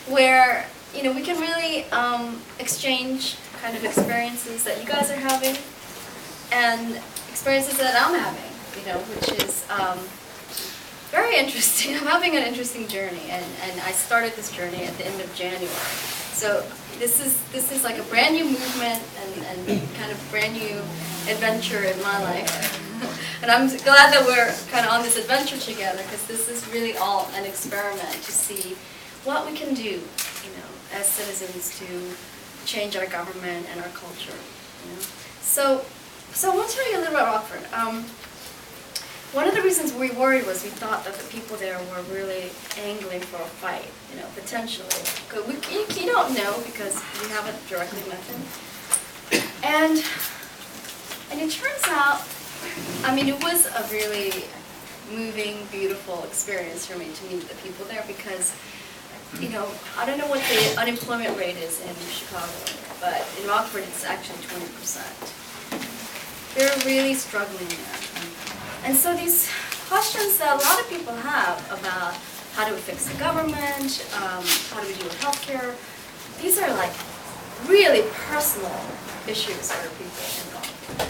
where we can really exchange kind of experiences that you guys are having and experiences that I'm having, which is very interesting. I'm having an interesting journey, and I started this journey at the end of January. So this is like a brand new movement and kind of brand new adventure in my life. And I'm glad that we're kind of on this adventure together, because this is really all an experiment to see what we can do, as citizens to change our government and our culture. So I want to tell you a little about Rockford. One of the reasons we worried was we thought that the people there were really angling for a fight, potentially. You don't know because you haven't directly met them. And it turns out, it was a really moving, beautiful experience for me to meet the people there, because, I don't know what the unemployment rate is in Chicago, but in Rockford it's actually 20%. They're really struggling there. And so these questions that a lot of people have about how do we fix the government, how do we deal with healthcare, these are like really personal issues for people involved,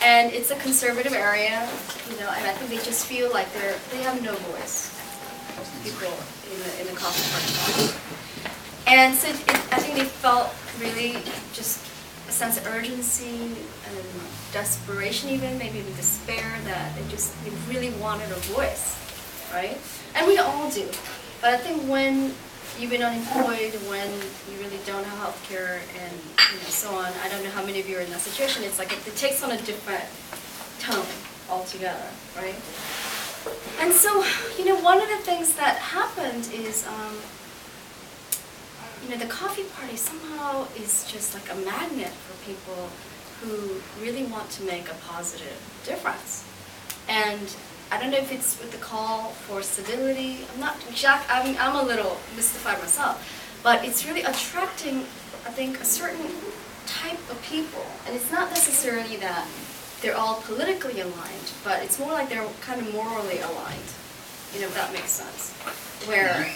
And it's a conservative area, and I think they just feel like they have no voice, people in the coffee party. And so I think they felt really just a sense of urgency and desperation, maybe even despair, that they really wanted a voice, right? And we all do. But I think when you've been unemployed, when you really don't have health care and so on, I don't know how many of you are in that situation, it's like it takes on a different tone altogether, right? And so, one of the things that happened is, the coffee party somehow is just like a magnet for people who really want to make a positive difference. And I don't know if it's with the call for civility. I'm a little mystified myself, but it's really attracting, I think, a certain type of people. And it's not necessarily that they're all politically aligned, but it's more like they're kind of morally aligned, if that makes sense, where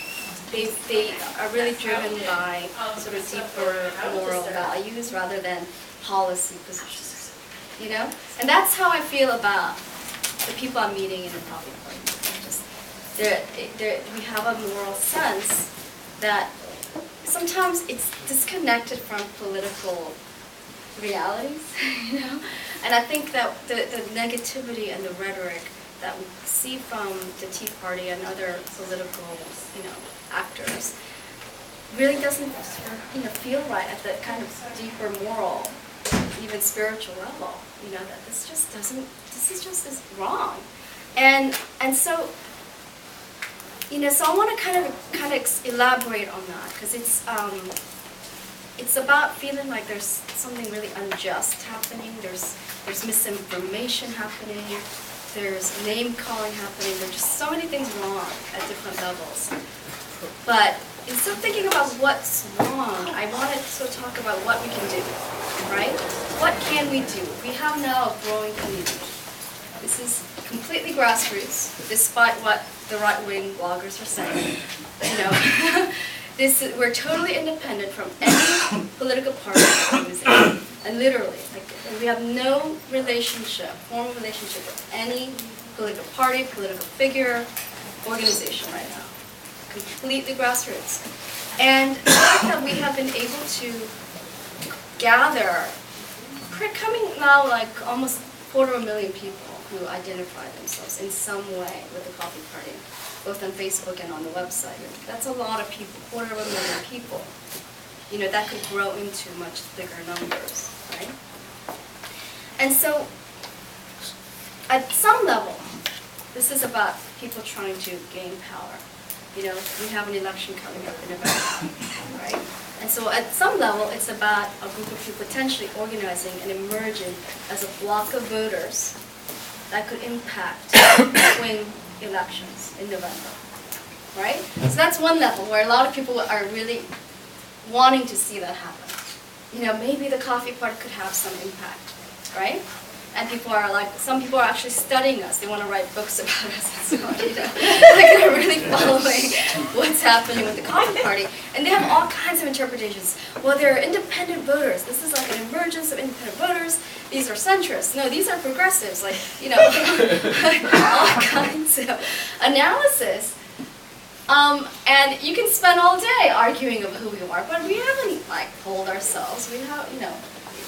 they are really driven by sort of deeper moral values rather than policy positions, And that's how I feel about the people I'm meeting in the coffee party. We have a moral sense that sometimes it's disconnected from political realities, And I think that the negativity and the rhetoric that we see from the Tea Party and other political, actors really doesn't, feel right at the kind of deeper moral, even spiritual level. That this is wrong, and so. So I want to kind of elaborate on that, because it's about feeling like there's something really unjust happening. There's misinformation happening. There's name calling happening. There's just so many things wrong at different levels. But instead of thinking about what's wrong, I want to sort of talk about what we can do, right? What can we do? We have now a growing community. This is completely grassroots, despite what the right-wing bloggers are saying. We're totally independent from any political party or organization, and literally, we have no formal relationship with any political party, political figure, organization right now. Completely grassroots. And the fact that we have been able to gather, coming now like almost 250,000 people who identify themselves in some way with the coffee party, both on Facebook and on the website. That's a lot of people, 250,000 people. That could grow into much bigger numbers, right? And so, at some level, this is about people trying to gain power. We have an election coming up in November, right? And so at some level, it's about a group of people potentially organizing and emerging as a block of voters that could impact swing elections in November, right? So that's one level where a lot of people are really wanting to see that happen. Maybe the coffee party could have some impact, right? And some people are actually studying us. They want to write books about us and so on, They're really following happening with the coffee party, and they have all kinds of interpretations. Well, they're independent voters. This is like an emergence of independent voters. These are centrists. No, these are progressives. Like, you know, all kinds of analysis. And you can spend all day arguing about who we are, but we haven't like polled ourselves. We have, you know,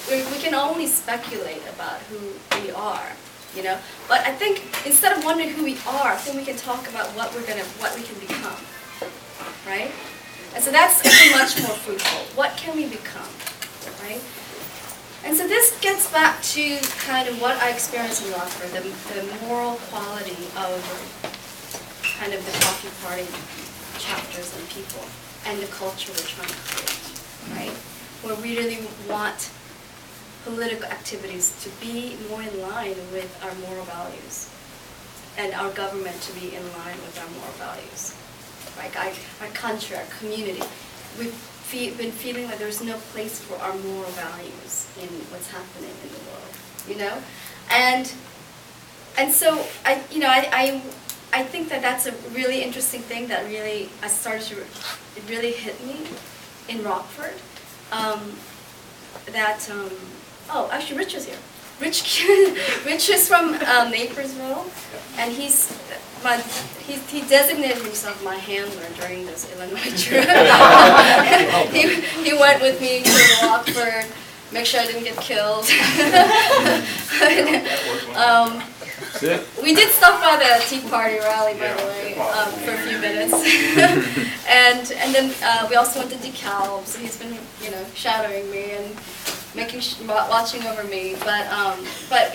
we can only speculate about who we are, you know. But I think instead of wondering who we are, I think we can talk about what we can become, right? And so that's much more fruitful. What can we become, right? And so this gets back to kind of what I experienced in Rockford, the moral quality of kind of the coffee party chapters and people and the culture we're trying to create, right? Where we really want political activities to be more in line with our moral values and our government to be in line with our moral values. Like our country, our community, we've been feeling like there's no place for our moral values in what's happening in the world, you know? And so I think that that's a really interesting thing that really it really hit me in Rockford. Oh, actually, Rich is here. Rich is from Naperville, and he designated himself my handler during this Illinois trip. he went with me to Rockford, make sure I didn't get killed. We did stop by the Tea Party rally, by the way, for a few minutes, and then we also went to DeKalb. So he's been, you know, shadowing me and watching over me. But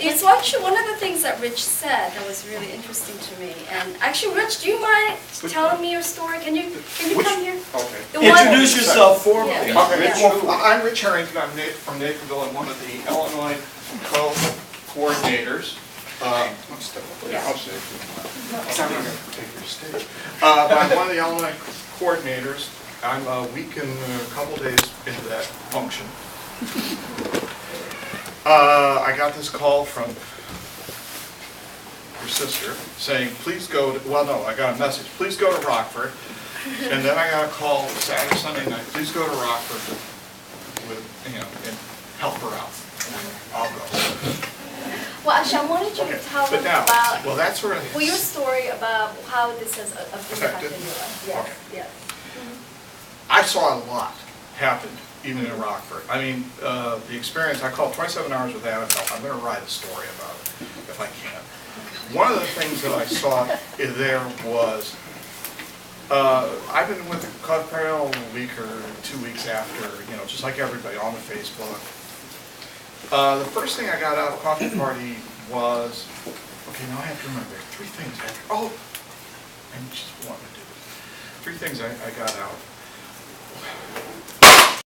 it's actually one of the things that Rich said that was really interesting to me. And actually, Rich, do you mind telling me your story? Can you come here? Okay. Introduce yourself formally. Yeah. Okay. Well, I'm Rich Harrington. I'm from Naperville. I'm one of the Illinois co-coordinators. I'm one of the Illinois coordinators. I'm a week and a couple days into that function. I got this call from your sister saying, please go to, well, no, I got a message, please go to Rockford. And then I got a call Saturday, Sunday night, please go to Rockford with, you know, and help her out. I'll go. Well, actually, I wanted you to tell them about your story about how this has affected your life. Yes, okay. Yes. I saw a lot happen even in Rockford. I mean, the experience, I called 27 Hours with Annabel. I'm going to write a story about it if I can. One of the things that I saw there was, I've been with the Coffee Party a week or 2 weeks after, you know, just like everybody on the Facebook. The first thing I got out of Coffee Party was, okay, now I have to remember 3 things. And just one to do. 3 things I got out.